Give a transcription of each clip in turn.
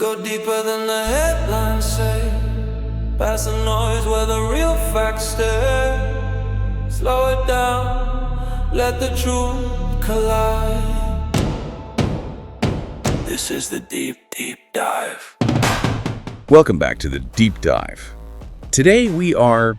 go deeper than the headlines say. Past the noise where the real facts stay. Slow it down, let the truth collide. This is the deep, deep dive. Welcome back to the Deep Dive. Today we're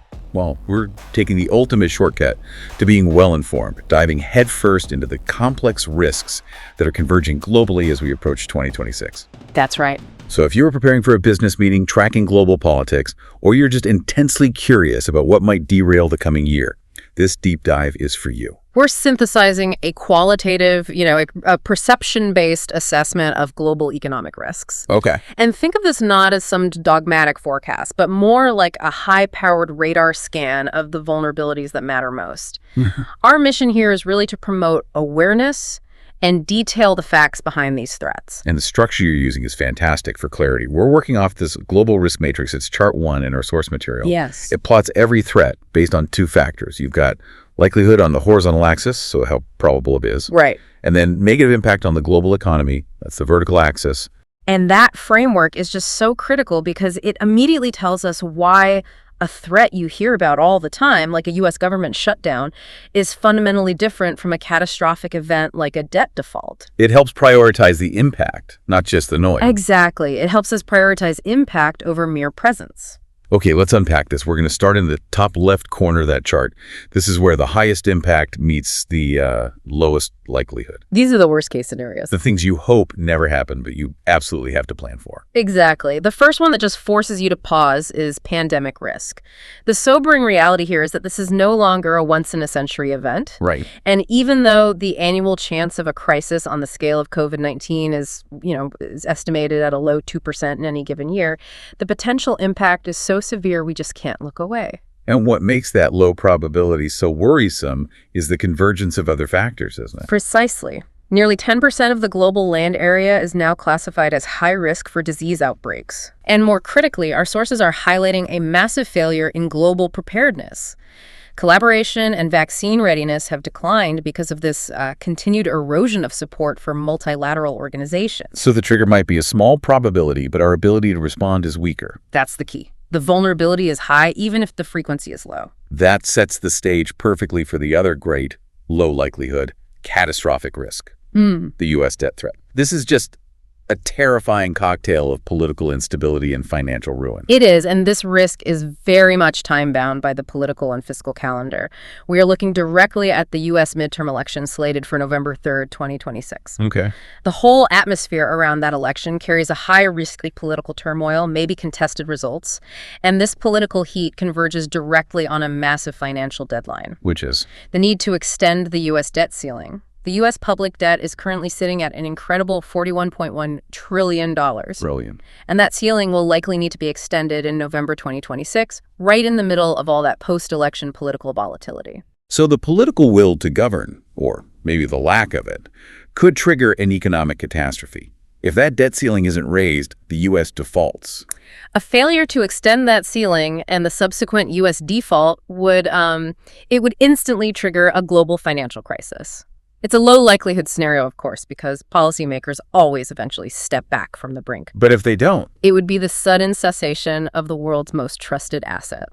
taking the ultimate shortcut to being well-informed, diving headfirst into the complex risks that are converging globally as we approach 2026. That's right. So if you're preparing for a business meeting, tracking global politics, or you're just intensely curious about what might derail the coming year, this deep dive is for you. We're synthesizing a qualitative, a perception-based assessment of global economic risks. Okay. And think of this not as some dogmatic forecast, but more like a high-powered radar scan of the vulnerabilities that matter most. Our mission here is really to promote awareness and detail the facts behind these threats. And the structure you're using is fantastic for clarity. We're working off this global risk matrix. It's chart 1 in our source material. Yes. It plots every threat based on 2 factors. You've got likelihood on the horizontal axis, so how probable it is. Right. And then negative impact on the global economy, that's the vertical axis. And that framework is just so critical because it immediately tells us why a threat you hear about all the time, like a U.S. government shutdown, is fundamentally different from a catastrophic event like a debt default. It helps prioritize the impact, not just the noise. Exactly. It helps us prioritize impact over mere presence. Okay, let's unpack this. We're going to start in the top left corner of that chart. This is where the highest impact meets the lowest likelihood. These are the worst case scenarios. The things you hope never happen, but you absolutely have to plan for. Exactly. The first one that just forces you to pause is pandemic risk. The sobering reality here is that this is no longer a once-in-a-century event. Right. And even though the annual chance of a crisis on the scale of COVID-19 is estimated at a low 2% in any given year, the potential impact is so severe we just can't look away. And what makes that low probability so worrisome is the convergence of other factors, isn't it? Precisely. Nearly 10% of the global land area is now classified as high risk for disease outbreaks. And more critically, our sources are highlighting a massive failure in global preparedness. Collaboration and vaccine readiness have declined because of this continued erosion of support for multilateral organizations. So the trigger might be a small probability, but our ability to respond is weaker. That's the key. The vulnerability is high, even if the frequency is low. That sets the stage perfectly for the other great, low likelihood, catastrophic risk, the U.S. debt threat. This is just a terrifying cocktail of political instability and financial ruin. It is, and this risk is very much time-bound by the political and fiscal calendar. We are looking directly at the U.S. midterm election slated for November 3rd, 2026. Okay. The whole atmosphere around that election carries a high risk of political turmoil, maybe contested results, and this political heat converges directly on a massive financial deadline. Which is? The need to extend the U.S. debt ceiling. The U.S. public debt is currently sitting at an incredible $41.1 trillion. Brilliant. And that ceiling will likely need to be extended in November 2026, right in the middle of all that post-election political volatility. So the political will to govern, or maybe the lack of it, could trigger an economic catastrophe. If that debt ceiling isn't raised, the U.S. defaults. A failure to extend that ceiling and the subsequent U.S. default would instantly trigger a global financial crisis. It's a low likelihood scenario, of course, because policymakers always eventually step back from the brink. But if they don't? It would be the sudden cessation of the world's most trusted asset.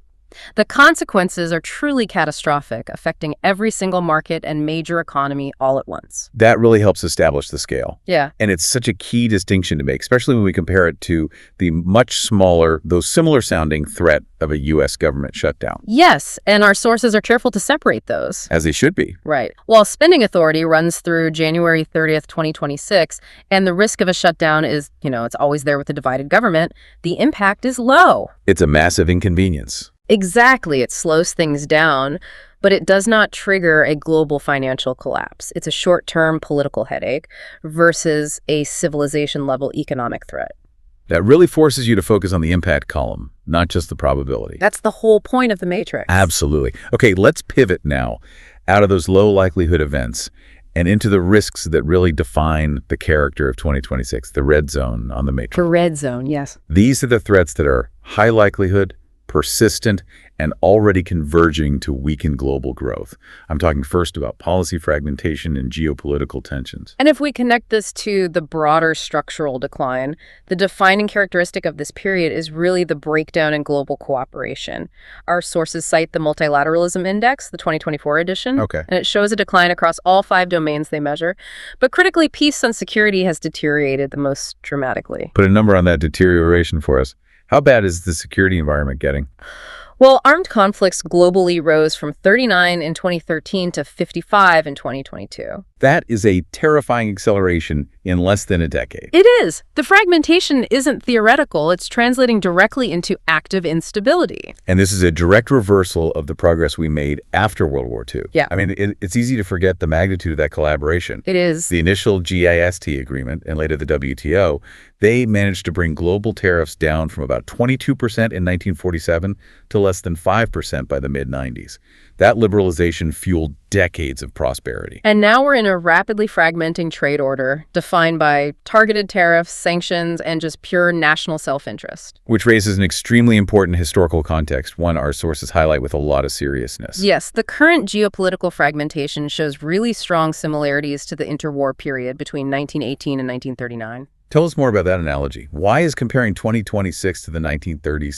The consequences are truly catastrophic, affecting every single market and major economy all at once. That really helps establish the scale. Yeah. And it's such a key distinction to make, especially when we compare it to the much smaller, though similar sounding threat of a U.S. government shutdown. Yes, and our sources are careful to separate those. As they should be. Right. While spending authority runs through January 30th, 2026, and the risk of a shutdown is, it's always there with a divided government, the impact is low. It's a massive inconvenience. Exactly. It slows things down, but it does not trigger a global financial collapse. It's a short-term political headache versus a civilization-level economic threat. That really forces you to focus on the impact column, not just the probability. That's the whole point of the matrix. Absolutely. Okay, let's pivot now out of those low likelihood events and into the risks that really define the character of 2026, the red zone on the matrix. The red zone, yes. These are the threats that are high likelihood, persistent, and already converging to weaken global growth. I'm talking first about policy fragmentation and geopolitical tensions. And if we connect this to the broader structural decline, the defining characteristic of this period is really the breakdown in global cooperation. Our sources cite the Multilateralism Index, the 2024 edition, Okay. and it shows a decline across all 5 domains they measure. But critically, peace and security has deteriorated the most dramatically. Put a number on that deterioration for us. How bad is the security environment getting? Well, armed conflicts globally rose from 39 in 2013 to 55 in 2022. That is a terrifying acceleration in less than a decade. It is. The fragmentation isn't theoretical. It's translating directly into active instability. And this is a direct reversal of the progress we made after World War II. Yeah. I mean, it's easy to forget the magnitude of that collaboration. It is. The initial GIST agreement and later the WTO, they managed to bring global tariffs down from about 22% in 1947 to less than 5% by the mid-90s. That liberalization fueled decades of prosperity. And now we're in a rapidly fragmenting trade order defined by targeted tariffs, sanctions, and just pure national self-interest. Which raises an extremely important historical context, one our sources highlight with a lot of seriousness. Yes, the current geopolitical fragmentation shows really strong similarities to the interwar period between 1918 and 1939. Tell us more about that analogy. Why is comparing 2026 to the 1930s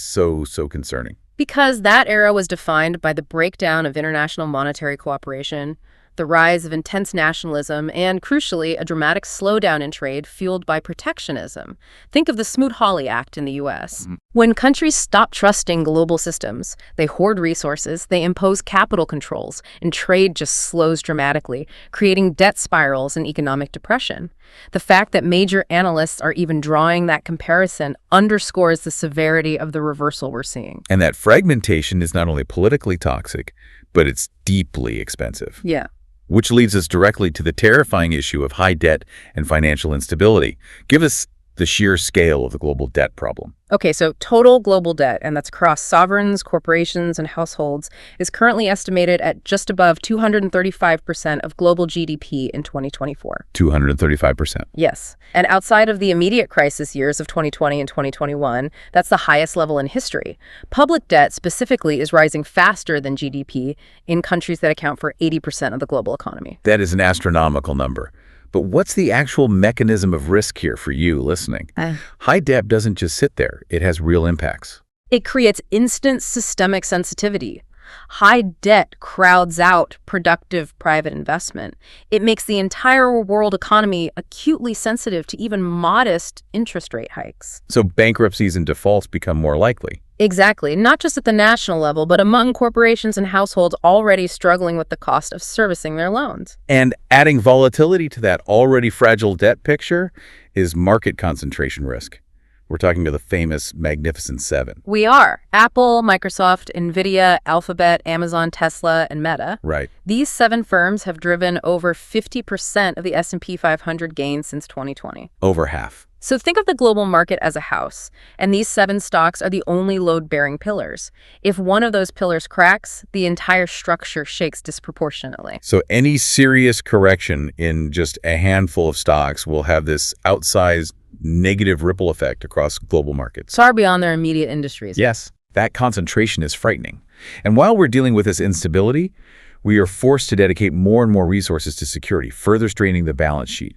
so concerning? Because that era was defined by the breakdown of international monetary cooperation, the rise of intense nationalism, and, crucially, a dramatic slowdown in trade fueled by protectionism. Think of the Smoot-Hawley Act in the U.S. When countries stop trusting global systems, they hoard resources, they impose capital controls, and trade just slows dramatically, creating debt spirals and economic depression. The fact that major analysts are even drawing that comparison underscores the severity of the reversal we're seeing. And that fragmentation is not only politically toxic, but it's deeply expensive. Yeah. Which leads us directly to the terrifying issue of high debt and financial instability. Give us the sheer scale of the global debt problem. Okay, so total global debt, and that's across sovereigns, corporations, and households, is currently estimated at just above 235% of global GDP in 2024. 235%. Yes. And outside of the immediate crisis years of 2020 and 2021, that's the highest level in history. Public debt specifically is rising faster than GDP in countries that account for 80% of the global economy. That is an astronomical number. But what's the actual mechanism of risk here for you listening? High debt doesn't just sit there. It has real impacts. It creates instant systemic sensitivity. High debt crowds out productive private investment. It makes the entire world economy acutely sensitive to even modest interest rate hikes. So bankruptcies and defaults become more likely. Exactly. Not just at the national level, but among corporations and households already struggling with the cost of servicing their loans. And adding volatility to that already fragile debt picture is market concentration risk. We're talking of the famous Magnificent Seven. We are. Apple, Microsoft, NVIDIA, Alphabet, Amazon, Tesla, and Meta. Right. These 7 firms have driven over 50% of the S&P 500 gains since 2020. Over half. So think of the global market as a house, and these 7 stocks are the only load-bearing pillars. If one of those pillars cracks, the entire structure shakes disproportionately. So any serious correction in just a handful of stocks will have this outsized negative ripple effect across global markets. Far beyond their immediate industries. Yes, that concentration is frightening. And while we're dealing with this instability, we are forced to dedicate more and more resources to security, further straining the balance sheet.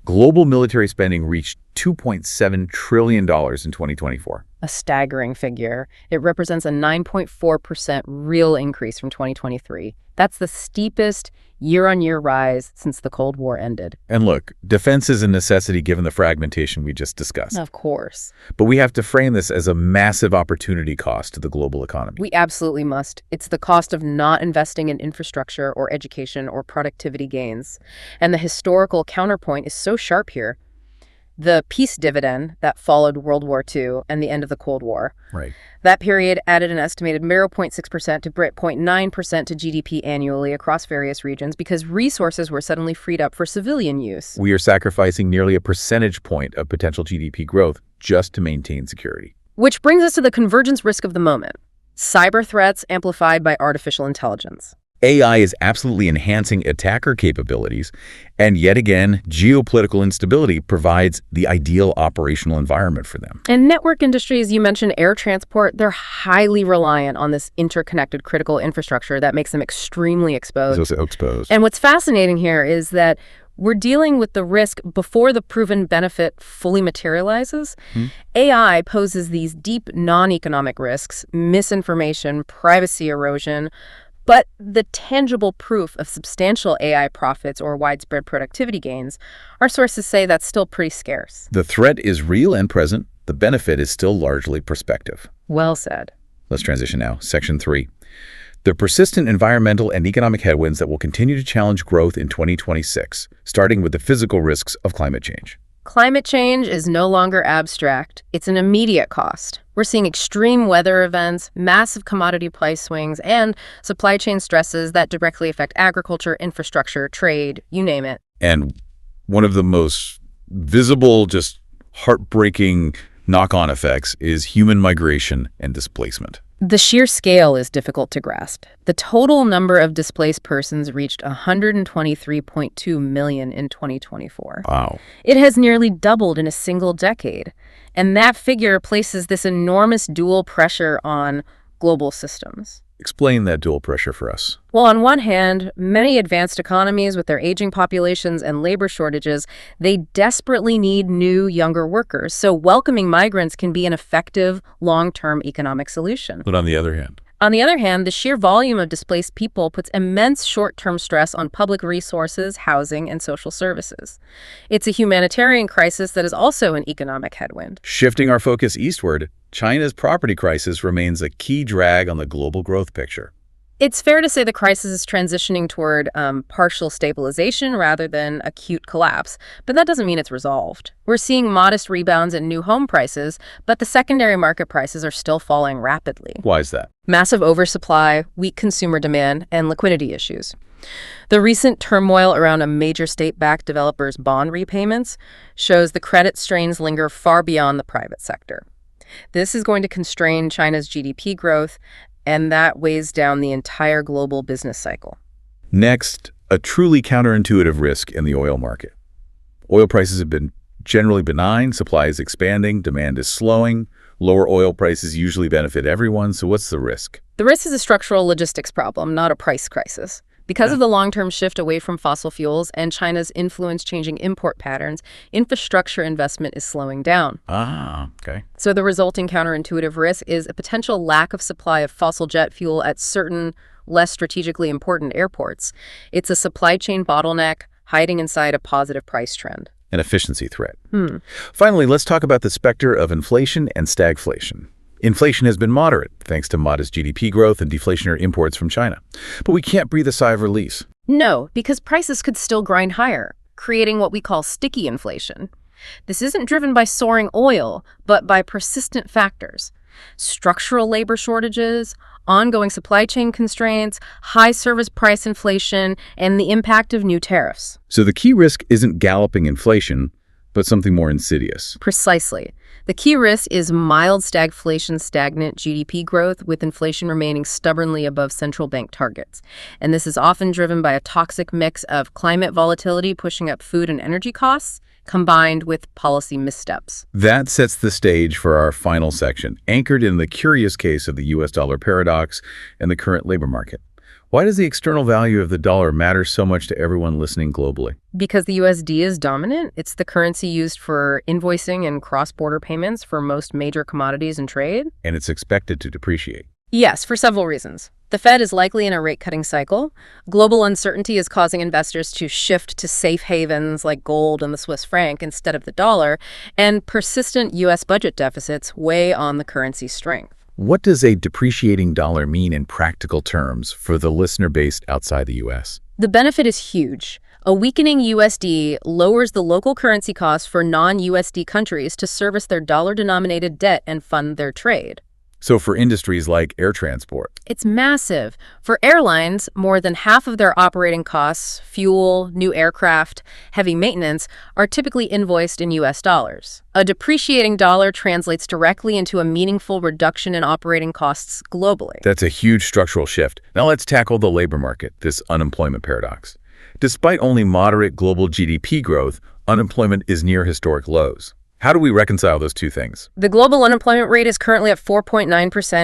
Global military spending reached $2.7 trillion in 2024. A staggering figure. It represents a 9.4% real increase from 2023. That's the steepest year-on-year rise since the Cold War ended. And look, defense is a necessity given the fragmentation we just discussed. Of course. But we have to frame this as a massive opportunity cost to the global economy. We absolutely must. It's the cost of not investing in infrastructure or education or productivity gains. And the historical counterpoint is so sharp here. The peace dividend that followed World War II and the end of the Cold War. Right. That period added an estimated 0.6% to 0.9% to GDP annually across various regions because resources were suddenly freed up for civilian use. We are sacrificing nearly a percentage point of potential GDP growth just to maintain security. Which brings us to the convergence risk of the moment. Cyber threats amplified by artificial intelligence. AI is absolutely enhancing attacker capabilities, and yet again, geopolitical instability provides the ideal operational environment for them. And network industries, you mentioned air transport, they're highly reliant on this interconnected critical infrastructure that makes them extremely exposed. So exposed. And what's fascinating here is that we're dealing with the risk before the proven benefit fully materializes. AI poses these deep non-economic risks, misinformation, privacy erosion, but the tangible proof of substantial AI profits or widespread productivity gains, our sources say that's still pretty scarce. The threat is real and present. The benefit is still largely prospective. Well said. Let's transition now. Section 3. The persistent environmental and economic headwinds that will continue to challenge growth in 2026, starting with the physical risks of climate change. Climate change is no longer abstract. It's an immediate cost. We're seeing extreme weather events, massive commodity price swings, and supply chain stresses that directly affect agriculture, infrastructure, trade, you name it. And one of the most visible, just heartbreaking knock-on effects is human migration and displacement. The sheer scale is difficult to grasp. The total number of displaced persons reached 123.2 million in 2024. Wow. It has nearly doubled in a single decade. And that figure places this enormous dual pressure on global systems. Explain that dual pressure for us. Well, on one hand, many advanced economies with their aging populations and labor shortages, they desperately need new, younger workers. So welcoming migrants can be an effective, long-term economic solution. But on the other hand? On the other hand, the sheer volume of displaced people puts immense short-term stress on public resources, housing, and social services. It's a humanitarian crisis that is also an economic headwind. Shifting our focus eastward, China's property crisis remains a key drag on the global growth picture. It's fair to say the crisis is transitioning toward partial stabilization rather than acute collapse, but that doesn't mean it's resolved. We're seeing modest rebounds in new home prices, but the secondary market prices are still falling rapidly. Why is that? Massive oversupply, weak consumer demand, and liquidity issues. The recent turmoil around a major state-backed developer's bond repayments shows the credit strains linger far beyond the private sector. This is going to constrain China's GDP growth, and that weighs down the entire global business cycle. Next, a truly counterintuitive risk in the oil market. Oil prices have been generally benign, supply is expanding, demand is slowing. Lower oil prices usually benefit everyone, so what's the risk? The risk is a structural logistics problem, not a price crisis. Because of the long-term shift away from fossil fuels and China's influence changing import patterns, infrastructure investment is slowing down. Okay. So the resulting counterintuitive risk is a potential lack of supply of fossil jet fuel at certain less strategically important airports. It's a supply chain bottleneck hiding inside a positive price trend. An efficiency threat. Finally, let's talk about the specter of inflation and stagflation. Inflation has been moderate, thanks to modest GDP growth and deflationary imports from China. But we can't breathe a sigh of release. No, because prices could still grind higher, creating what we call sticky inflation. This isn't driven by soaring oil, but by persistent factors. Structural labor shortages, ongoing supply chain constraints, high service price inflation, and the impact of new tariffs. So the key risk isn't galloping inflation, but something more insidious. Precisely. The key risk is mild stagflation, stagnant GDP growth, with inflation remaining stubbornly above central bank targets. And this is often driven by a toxic mix of climate volatility pushing up food and energy costs, combined with policy missteps. That sets the stage for our final section, anchored in the curious case of the US dollar paradox and the current labor market. Why does the external value of the dollar matter so much to everyone listening globally? Because the USD is dominant. It's the currency used for invoicing and cross-border payments for most major commodities and trade. And it's expected to depreciate. Yes, for several reasons. The Fed is likely in a rate-cutting cycle. Global uncertainty is causing investors to shift to safe havens like gold and the Swiss franc instead of the dollar, and persistent U.S. budget deficits weigh on the currency's strength. What does a depreciating dollar mean in practical terms for the listener based outside the U.S.? The benefit is huge. A weakening USD lowers the local currency costs for non-USD countries to service their dollar-denominated debt and fund their trade. So for industries like air transport, It's massive. For airlines, more than half of their operating costs, fuel, new aircraft, heavy maintenance, are typically invoiced in US dollars. A depreciating dollar translates directly into a meaningful reduction in operating costs globally. that's a huge structural shift. Now let's tackle the labor market, this unemployment paradox. Despite only moderate global GDP growth, unemployment is near historic lows. How do we reconcile those two things? The global unemployment rate is currently at 4.9%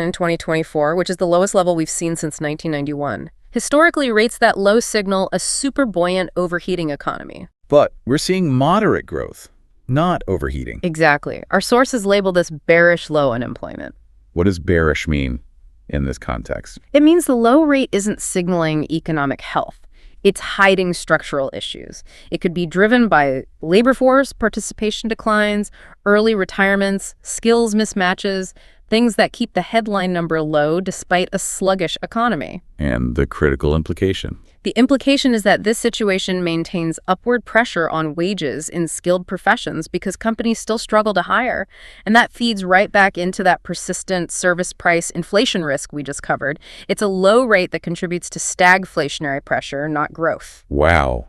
in 2024, which is the lowest level we've seen since 1991. Historically, rates that low signal a super buoyant overheating economy. But we're seeing moderate growth, not overheating. Exactly. Our sources label this bearish low unemployment. What does bearish mean in this context? It means the low rate isn't signaling economic health. It's hiding structural issues. It could be driven by labor force participation declines, early retirements, skills mismatches, things that keep the headline number low despite a sluggish economy. And the critical implication. The implication is that this situation maintains upward pressure on wages in skilled professions because companies still struggle to hire, and that feeds right back into that persistent service price inflation risk we just covered. It's a low rate that contributes to stagflationary pressure, not growth. Wow.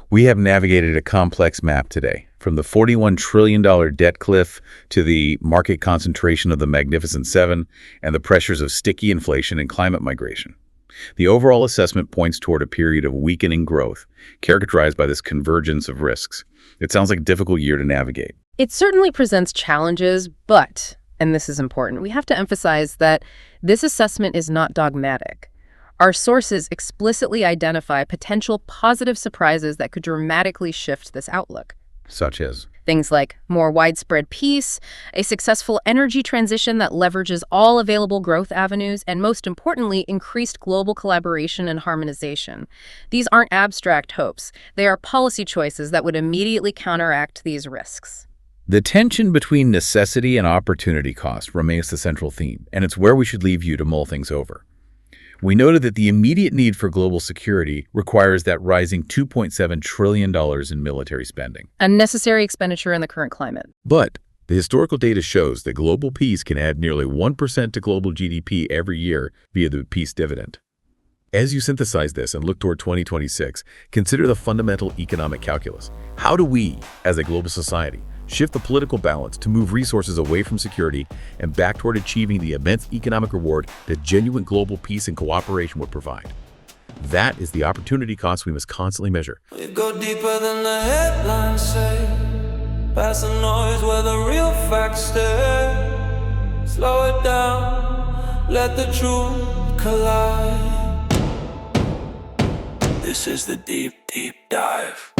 We have navigated a complex map today, from the $41 trillion debt cliff to the market concentration of the Magnificent Seven and the pressures of sticky inflation and climate migration. The overall assessment points toward a period of weakening growth, characterized by this convergence of risks. It sounds like a difficult year to navigate. It certainly presents challenges, but, and this is important, we have to emphasize that this assessment is not dogmatic. Our sources explicitly identify potential positive surprises that could dramatically shift this outlook. Such as? Things like more widespread peace, a successful energy transition that leverages all available growth avenues, and most importantly, increased global collaboration and harmonization. These aren't abstract hopes. They are policy choices that would immediately counteract these risks. The tension between necessity and opportunity cost remains the central theme, and it's where we should leave you to mull things over. We noted that the immediate need for global security requires that rising $2.7 trillion in military spending. A necessary expenditure in the current climate. But the historical data shows that global peace can add nearly 1% to global GDP every year via the peace dividend. As you synthesize this and look toward 2026, consider the fundamental economic calculus. How do we, as a global society, shift the political balance to move resources away from security and back toward achieving the immense economic reward that genuine global peace and cooperation would provide? That is the opportunity cost we must constantly measure. We go deeper than the headlines say, past the noise where the real facts stare. Slow it down, let the truth collide. This is the deep, deep dive.